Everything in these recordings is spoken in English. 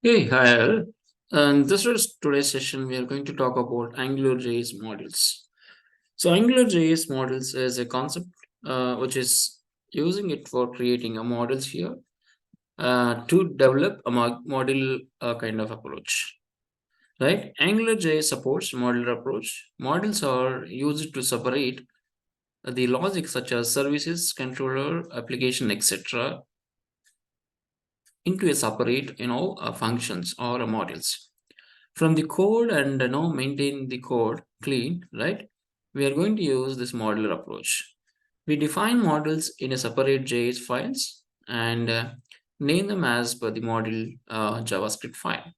Hey, hi, all. And this is today's session. We are going to talk about AngularJS models. So, AngularJS models is a concept which is using it for creating a models here to develop a model kind of approach. Right? AngularJS supports modular approach. Models are used to separate the logic such as services, controller, application, etc. into a separate, functions or models from the code and maintain the code clean, right? We are going to use this modular approach. We define models in a separate JS files and name them as per the model JavaScript file.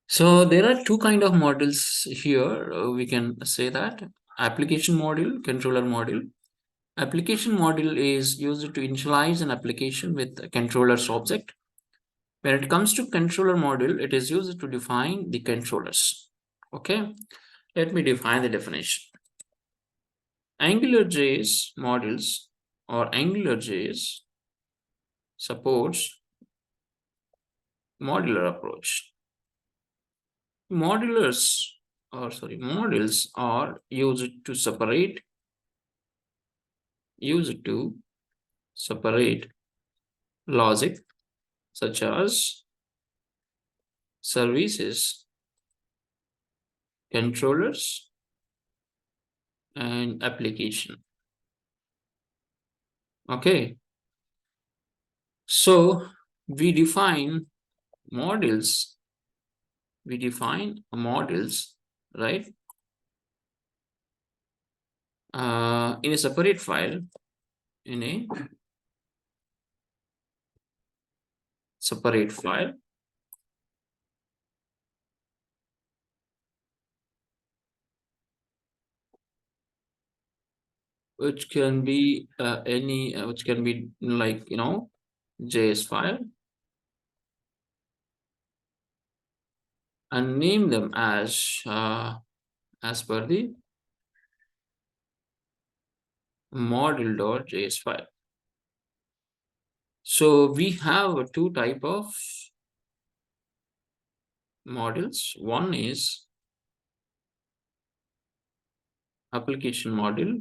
So there are two kind of models here. We can say that application module, controller module. Application module is used to initialize an application with a controller's object. When it comes to controller module, it is used to define the controllers. Okay, let me define the definition. AngularJS modules or AngularJS supports modular approach. Models are used to separate logic such as services, controllers, and application. Okay, so we define models models, right, in a separate file, in a separate file, which can be which can be like JS file, and name them as per the model.js file. So we have two type of models. One is application model.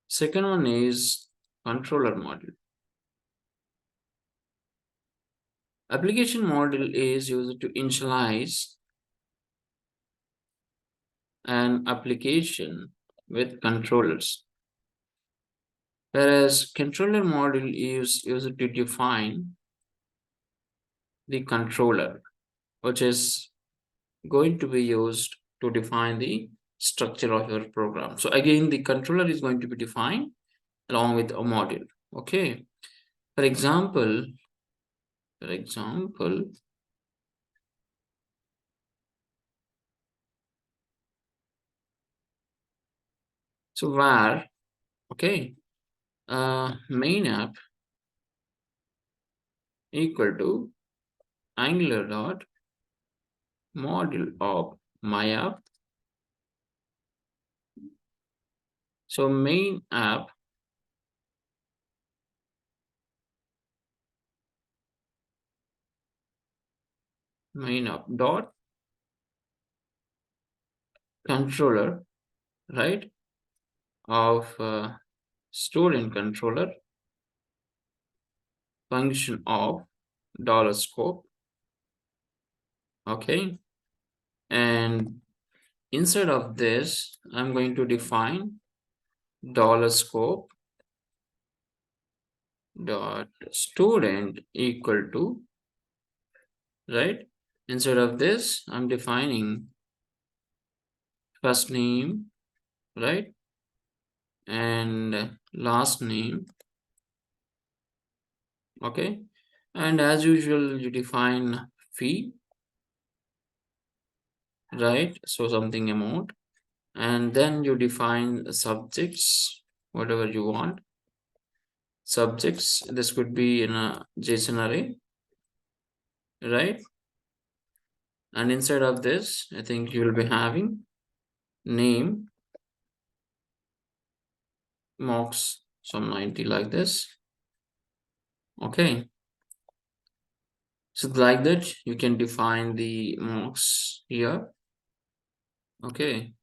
Second one is controller model. Application model is used to initialize an application with controllers, whereas controller model is used to define the controller, which is going to be used to define the structure of your program. So again, the controller is going to be defined along with a module. Okay. For example, for example, so var, okay, main app equal to angular dot module of my app. So main app dot controller, right, of student controller function of dollar scope. Okay, and inside of this I'm going to define dollar scope dot student equal to, right, instead of this I'm defining first name, right, and last name. Okay, and as usual you define fee, right, so something amount, and then you define the subjects, whatever you want. Subjects, this could be in a JSON array, right, and inside of this I think you will be having name mocks some 90 like this. Okay, So like that, you can define the mocks here. Okay.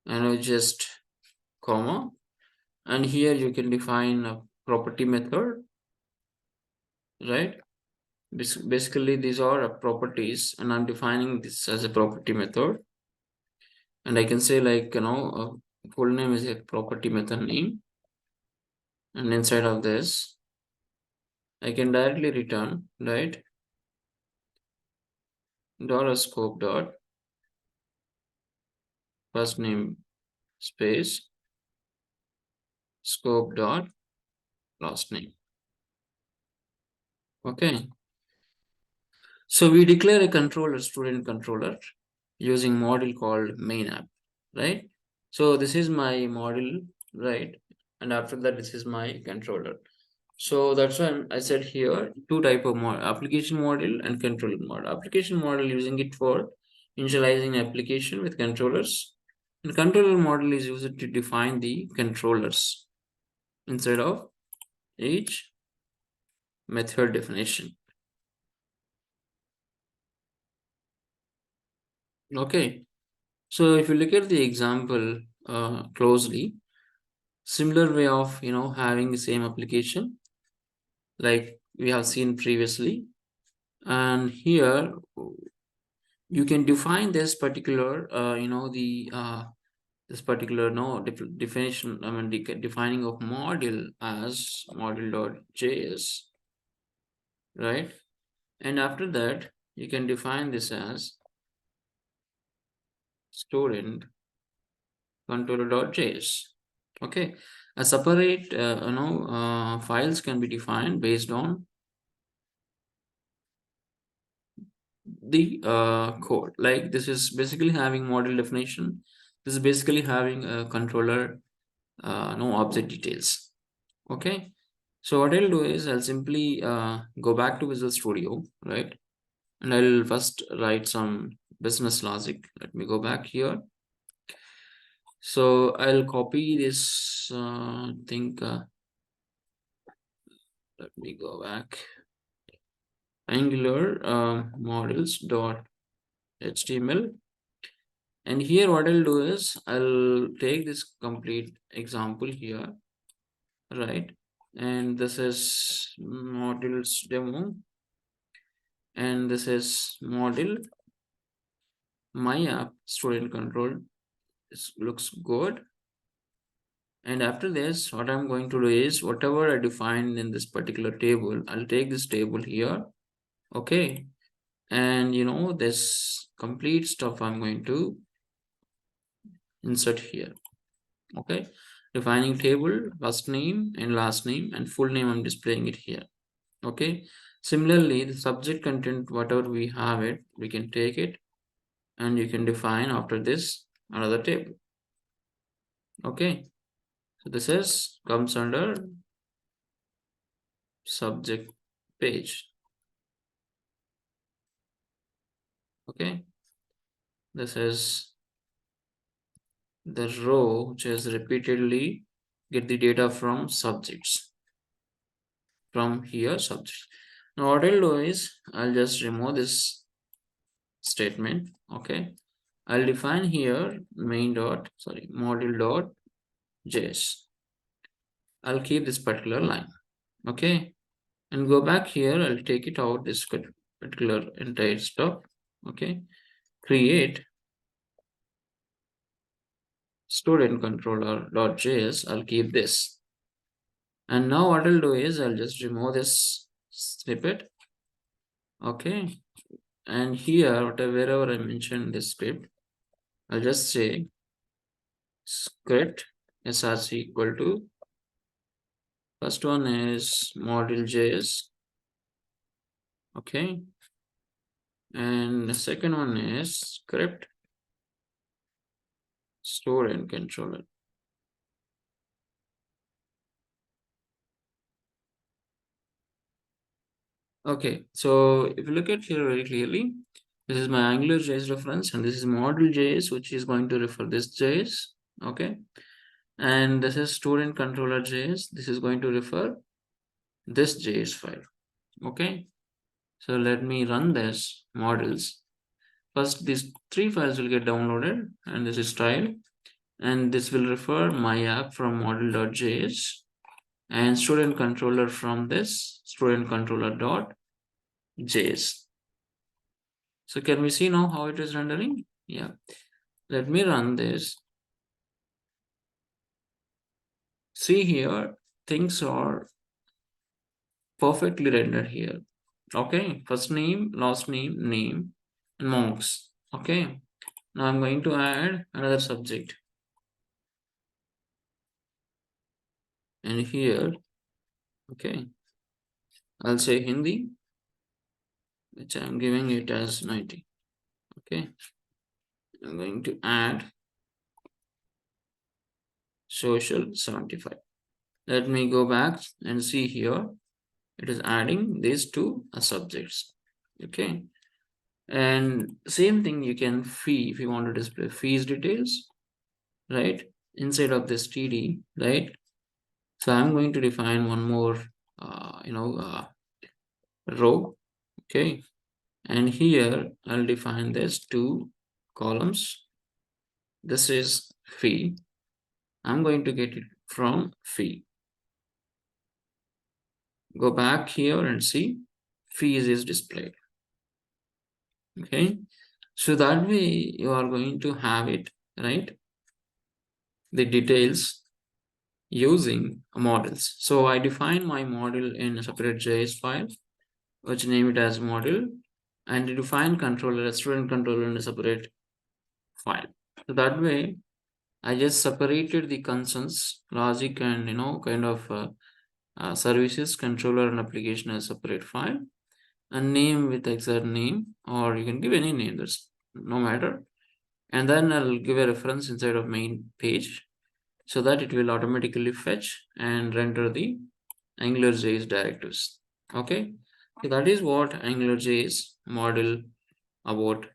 And I just comma. And here you can define a property method, right? Basically, these are properties, and I'm defining this as a property method. And I can say like, full name is a property method name. And inside of this, I can directly return, right? Dollar scope dot first name space scope dot last name. Okay. So we declare a controller, student controller, using module called main app, right? So this is my module, right? And after that, this is my controller. So that's why I said here two type of model: application model and controller model. Application model using it for initializing application with controllers, and controller model is used to define the controllers instead of each method definition. Okay, so if you look at the example closely, similar way of having the same application like we have seen previously, and here you can define this particular the this particular no definition, I mean defining of module as module.js, right? And after that you can define this as student controller.js. Okay, a separate files can be defined based on the code. Like this is basically having model definition. This is basically having a controller no object details. Okay, so what I'll do is I'll simply go back to Visual Studio, right? And I'll first write some business logic. Let me go back here. So I'll copy this think let me go back. Angular models dot html. And here what I'll do is I'll take this complete example here, right? And this is modules demo, and this is model my app student control. This looks good. And after this, what I'm going to do is whatever I defined in this particular table, I'll take this table here. Okay. And this complete stuff I'm going to insert here. Okay, defining table, first name and last name, and full name I'm displaying it here. Okay, similarly the subject content, whatever we have it, we can take it and you can define after this another table. Okay, so this is comes under subject page. Okay, this is the row which is repeatedly get the data from subjects, from here subjects. Now what I'll do is I'll just remove this statement. Okay, I'll define here module.js. I'll keep this particular line. Okay, and go back here. I'll take it out this particular entire stuff. Okay, create student controller.js. I'll keep this. And now what I'll do is I'll just remove this snippet. Okay, and here wherever I mentioned this script, I'll just say script src equal to first one is module.js. Okay, and the second one is script student controller. Okay, so if you look at here very clearly, this is my AngularJS reference, and this is module.js, which is going to refer this JS. Okay, and this is student controller.js. This is going to refer this JS file. Okay, so let me run this models. First, these three files will get downloaded, and this is style, and this will refer my app from model.js, and student controller from this student controller.js. So can we see now how it is rendering? Yeah, let me run this. See here, things are perfectly rendered here. Okay, first name, last name, name, and marks. Okay, now I'm going to add another subject, and here, okay, I'll say Hindi, which I'm giving it as 90. Okay, I'm going to add social 75. Let me go back and see here. It is adding these two subjects. Okay, and same thing, you can fee if you want to display fees details, right, inside of this TD, right? So I'm going to define one more row. Okay, and here I'll define this two columns. This is fee. I'm going to get it from fee. Go back here and see fees is displayed. Okay, so that way you are going to have it, right, the details using models. So I define my model in a separate JS file, which name it as model, and define controller, a student controller in a separate file. So that way I just separated the concerns, logic, and kind of services, controller, and application as separate file, and name with exact name, or you can give any name, that's no matter. And then I'll give a reference inside of main page so that it will automatically fetch and render the AngularJS directives. Okay, so that is what AngularJS model about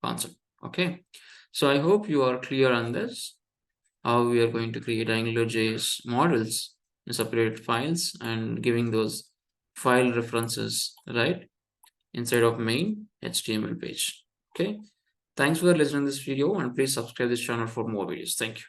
concept. Okay, so I hope you are clear on this, how we are going to create AngularJS models in separate files and giving those file references, right, inside of main HTML page. Okay, thanks for listening to this video, and please subscribe this channel for more videos. Thank you.